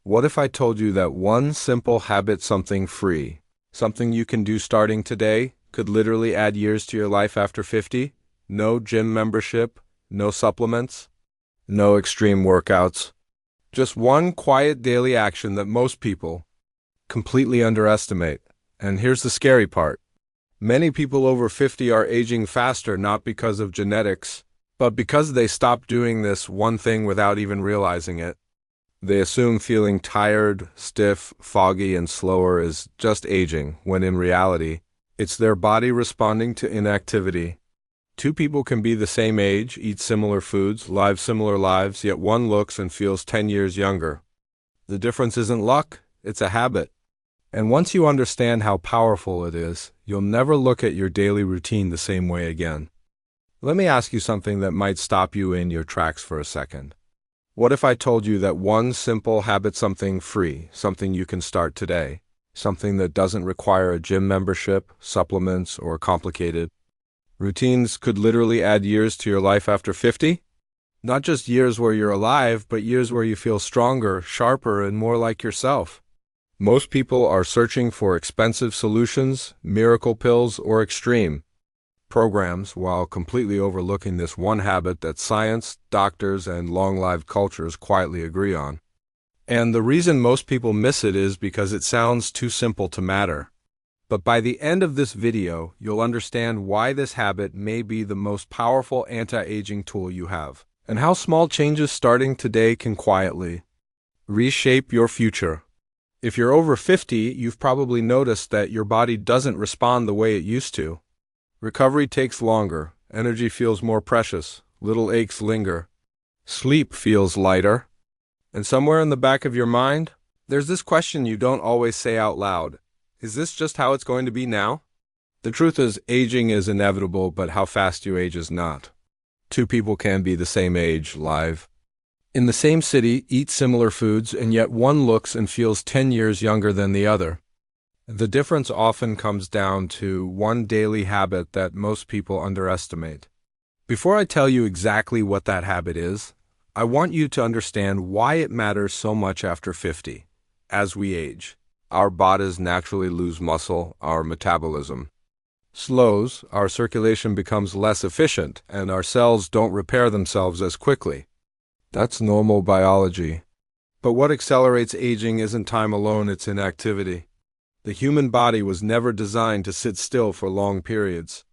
What if I told you that one simple habit, something free, something you can do starting today, could literally add years to your life after 50? No gym membership, no supplements, no extreme workouts. Just one quiet daily action that most people completely underestimate. And here's the scary part. Many people over 50 are aging faster not because of genetics, but because they stopped doing this one thing without even realizing it. They assume feeling tired, stiff, foggy, and slower is just aging, when in reality, it's their body responding to inactivity. Two people can be the same age, eat similar foods, live similar lives, yet one looks and feels 10 years younger. The difference isn't luck, it's a habit. And once you understand how powerful it is, you'll never look at your daily routine the same way again. Let me ask you something that might stop you in your tracks for a second. What if I told you that one simple habit, something free, something you can start today, something that doesn't require a gym membership, supplements, or complicated routines, could literally add years to your life after 50? Not just years where you're alive, but years where you feel stronger, sharper, and more like yourself. Most people are searching for expensive solutions, miracle pills, or extreme programs, while completely overlooking this one habit that science, doctors, and long-lived cultures quietly agree on. And the reason most people miss it is because it sounds too simple to matter. But by the end of this video, you'll understand why this habit may be the most powerful anti-aging tool you have, and how small changes starting today can quietly reshape your future. If you're over 50, you've probably noticed that your body doesn't respond the way it used to. Recovery takes longer, energy feels more precious, little aches linger, sleep feels lighter, and somewhere in the back of your mind, there's this question you don't always say out loud. Is this just how it's going to be now? The truth is, aging is inevitable, but how fast you age is not. Two people can be the same age, live in the same city, eat similar foods, and yet one looks and feels 10 years younger than the other. The difference often comes down to one daily habit that most people underestimate. Before I tell you exactly what that habit is, I want you to understand why it matters so much after 50. As we age, our bodies naturally lose muscle, our metabolism slows, our circulation becomes less efficient, and our cells don't repair themselves as quickly. That's normal biology. But what accelerates aging isn't time alone, it's inactivity. The human body was never designed to sit still for long periods.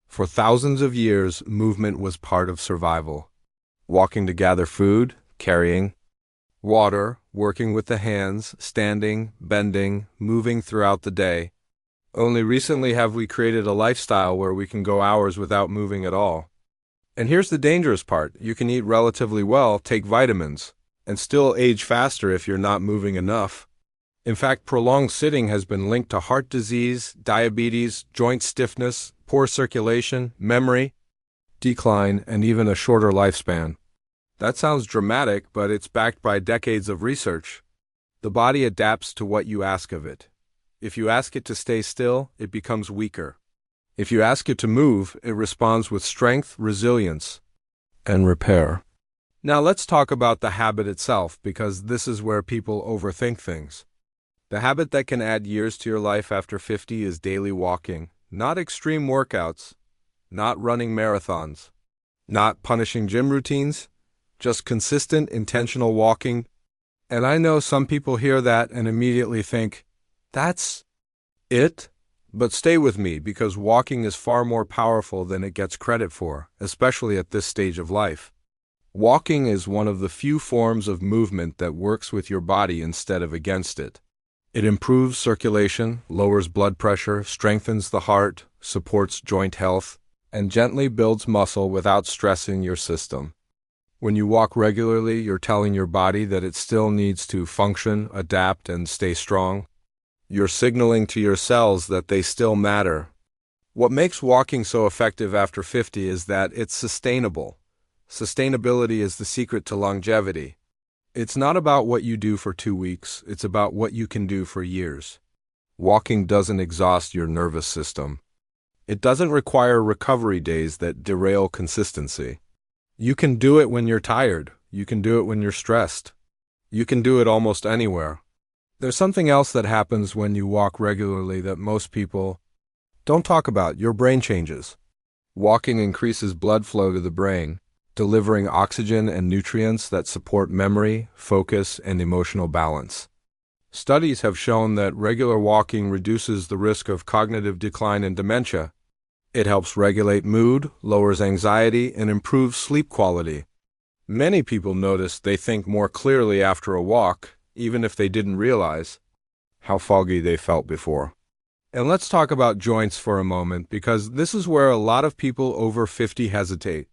For thousands of years, movement was part of survival. Walking to gather food, carrying water, working with the hands, standing, bending, moving throughout the day. Only recently have we created a lifestyle where we can go hours without moving at all. And here's the dangerous part. You can eat relatively well, take vitamins, and still age faster if you're not moving enough. In fact, prolonged sitting has been linked to heart disease, diabetes, joint stiffness, poor circulation, memory decline, and even a shorter lifespan. That sounds dramatic, but it's backed by decades of research. The body adapts to what you ask of it. If you ask it to stay still, it becomes weaker. If you ask it to move, it responds with strength, resilience, and repair. Now let's talk about the habit itself, because this is where people overthink things. The habit that can add years to your life after 50 is daily walking. Not extreme workouts, not running marathons, not punishing gym routines, just consistent, intentional walking. And I know some people hear that and immediately think, that's it? But stay with me, because walking is far more powerful than it gets credit for, especially at this stage of life. Walking is one of the few forms of movement that works with your body instead of against it. It improves circulation, lowers blood pressure, strengthens the heart, supports joint health, and gently builds muscle without stressing your system. When you walk regularly, you're telling your body that it still needs to function, adapt, and stay strong. You're signaling to your cells that they still matter. What makes walking so effective after 50 is that it's sustainable. Sustainability is the secret to longevity. It's not about what you do for 2 weeks, it's about what you can do for years. Walking doesn't exhaust your nervous system. It doesn't require recovery days that derail consistency. You can do it when you're tired. You can do it when you're stressed. You can do it almost anywhere. There's something else that happens when you walk regularly that most people don't talk about. Your brain changes. Walking increases blood flow to the brain, delivering oxygen and nutrients that support memory, focus, and emotional balance. Studies have shown that regular walking reduces the risk of cognitive decline and dementia. It helps regulate mood, lowers anxiety, and improves sleep quality. Many people notice they think more clearly after a walk, even if they didn't realize how foggy they felt before. And let's talk about joints for a moment, because this is where a lot of people over 50 hesitate.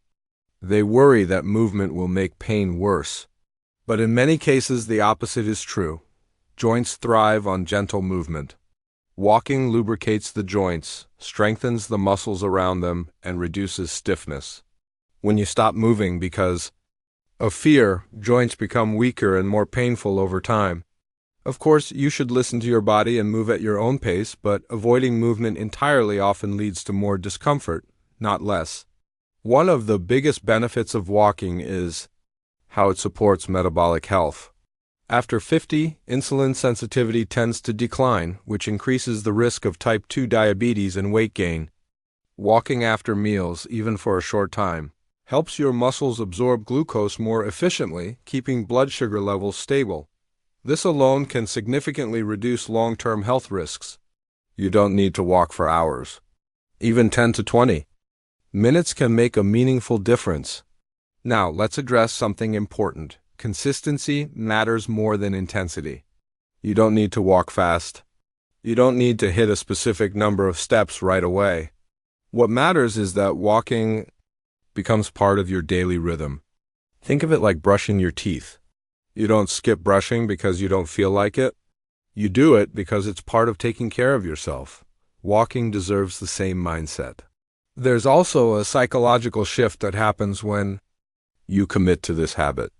They worry that movement will make pain worse. But in many cases, the opposite is true. Joints thrive on gentle movement. Walking lubricates the joints, strengthens the muscles around them, and reduces stiffness. When you stop moving because of fear, joints become weaker and more painful over time. Of course, you should listen to your body and move at your own pace, but avoiding movement entirely often leads to more discomfort, not less. One of the biggest benefits of walking is how it supports metabolic health. After 50, insulin sensitivity tends to decline, which increases the risk of type 2 diabetes and weight gain. Walking after meals, even for a short time, helps your muscles absorb glucose more efficiently, keeping blood sugar levels stable. This alone can significantly reduce long-term health risks. You don't need to walk for hours. Even 10 to 20 minutes can make a meaningful difference. Now, let's address something important. Consistency matters more than intensity. You don't need to walk fast. You don't need to hit a specific number of steps right away. What matters is that walking becomes part of your daily rhythm. Think of it like brushing your teeth. You don't skip brushing because you don't feel like it. You do it because it's part of taking care of yourself. Walking deserves the same mindset. There's also a psychological shift that happens when you commit to this habit.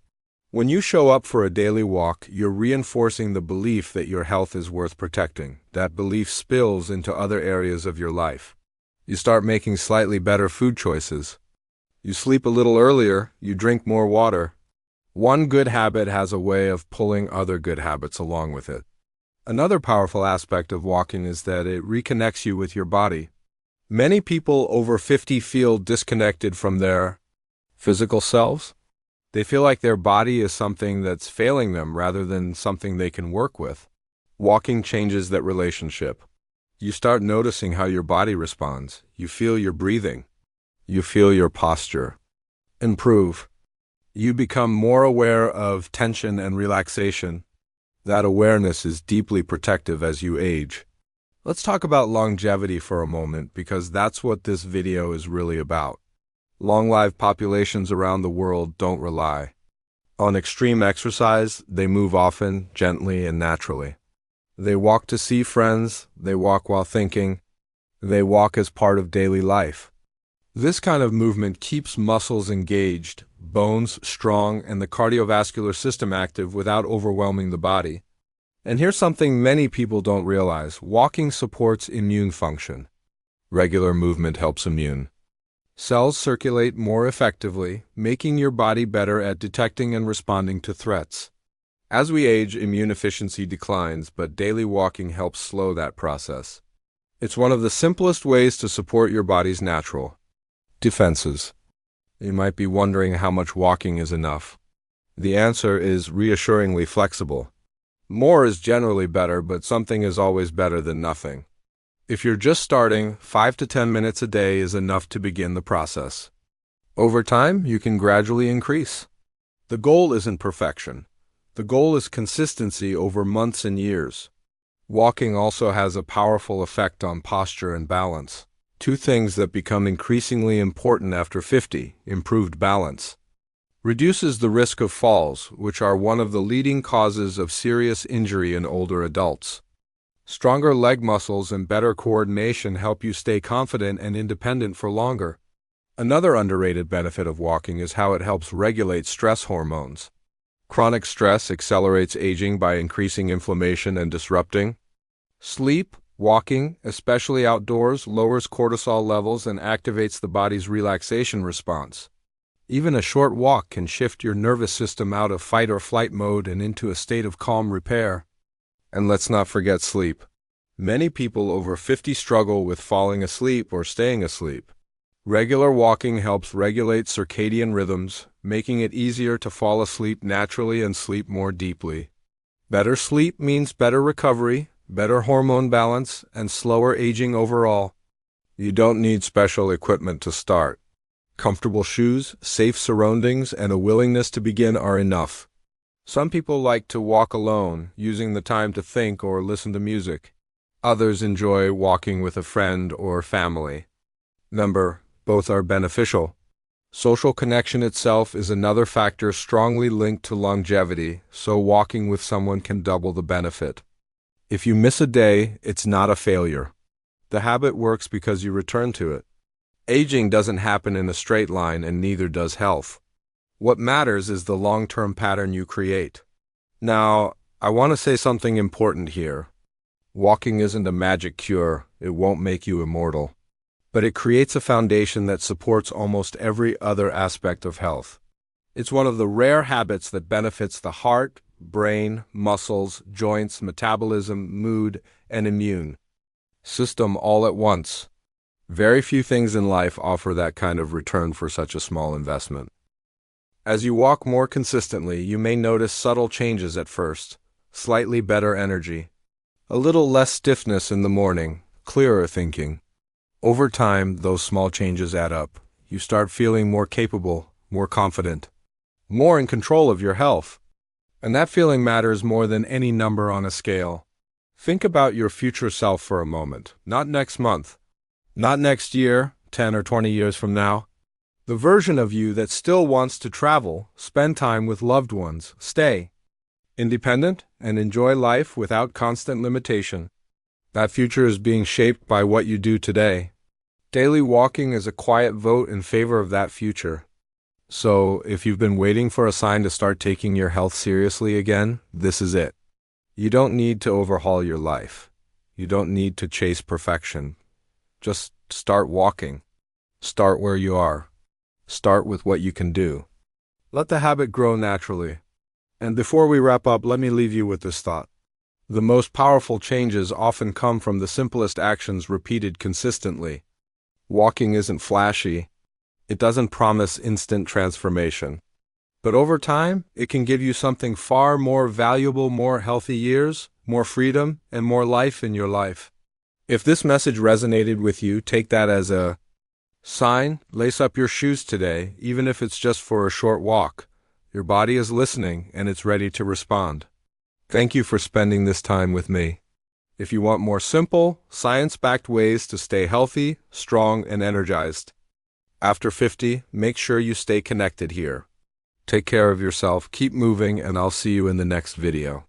When you show up for a daily walk, you're reinforcing the belief that your health is worth protecting. That belief spills into other areas of your life. You start making slightly better food choices. You sleep a little earlier, you drink more water. One good habit has a way of pulling other good habits along with it. Another powerful aspect of walking is that it reconnects you with your body. Many people over 50 feel disconnected from their physical selves. They feel like their body is something that's failing them rather than something they can work with. Walking changes that relationship. You start noticing how your body responds. You feel your breathing. You feel your posture improve. You become more aware of tension and relaxation. That awareness is deeply protective as you age. Let's talk about longevity for a moment, because that's what this video is really about. Long-lived populations around the world don't rely on extreme exercise. They move often, gently, and naturally. They walk to see friends. They walk while thinking. They walk as part of daily life. This kind of movement keeps muscles engaged, bones strong, and the cardiovascular system active without overwhelming the body. And here's something many people don't realize. Walking supports immune function. Regular movement helps immune cells circulate more effectively, making your body better at detecting and responding to threats. As we age, immune efficiency declines, but daily walking helps slow that process. It's one of the simplest ways to support your body's natural defenses. You might be wondering how much walking is enough. The answer is reassuringly flexible. More is generally better, but something is always better than nothing. If you're just starting, 5 to 10 minutes a day is enough to begin the process. Over time, you can gradually increase. The goal isn't perfection. The goal is consistency over months and years. Walking also has a powerful effect on posture and balance. Two things that become increasingly important after 50, improved balance. Reduces the risk of falls, which are one of the leading causes of serious injury in older adults. Stronger leg muscles and better coordination help you stay confident and independent for longer. Another underrated benefit of walking is how it helps regulate stress hormones. Chronic stress accelerates aging by increasing inflammation and disrupting sleep. Walking, especially outdoors, lowers cortisol levels and activates the body's relaxation response. Even a short walk can shift your nervous system out of fight or flight mode and into a state of calm repair. And let's not forget sleep. Many people over 50 struggle with falling asleep or staying asleep. Regular walking helps regulate circadian rhythms, making it easier to fall asleep naturally and sleep more deeply. Better sleep means better recovery, better hormone balance, and slower aging overall. You don't need special equipment to start. Comfortable shoes, safe surroundings, and a willingness to begin are enough. Some people like to walk alone, using the time to think or listen to music. Others enjoy walking with a friend or family. Both are beneficial. Social connection itself is another factor strongly linked to longevity, so walking with someone can double the benefit. If you miss a day, it's not a failure. The habit works because you return to it. Aging doesn't happen in a straight line, and neither does health. What matters is the long-term pattern you create. Now, I want to say something important here. Walking isn't a magic cure. It won't make you immortal. But it creates a foundation that supports almost every other aspect of health. It's one of the rare habits that benefits the heart, brain, muscles, joints, metabolism, mood, and immune system all at once. Very few things in life offer that kind of return for such a small investment. As you walk more consistently, you may notice subtle changes at first. Slightly better energy. A little less stiffness in the morning, clearer thinking. Over time, those small changes add up. You start feeling more capable, more confident, more in control of your health. And that feeling matters more than any number on a scale. Think about your future self for a moment. Not next month. Not next year, 10 or 20 years from now. The version of you that still wants to travel, spend time with loved ones, stay independent, and enjoy life without constant limitation. That future is being shaped by what you do today. Daily walking is a quiet vote in favor of that future. So, if you've been waiting for a sign to start taking your health seriously again, this is it. You don't need to overhaul your life. You don't need to chase perfection. Just start walking. Start where you are. Start with what you can do. Let the habit grow naturally. And before we wrap up, let me leave you with this thought. The most powerful changes often come from the simplest actions repeated consistently. Walking isn't flashy. It doesn't promise instant transformation. But over time, it can give you something far more valuable, more healthy years, more freedom, and more life in your life. If this message resonated with you, take that as a sign. Lace up your shoes today, even if it's just for a short walk. Your body is listening, and it's ready to respond. Thank you for spending this time with me. If you want more simple, science-backed ways to stay healthy, strong, and energized after 50, make sure you stay connected here. Take care of yourself, keep moving, and I'll see you in the next video.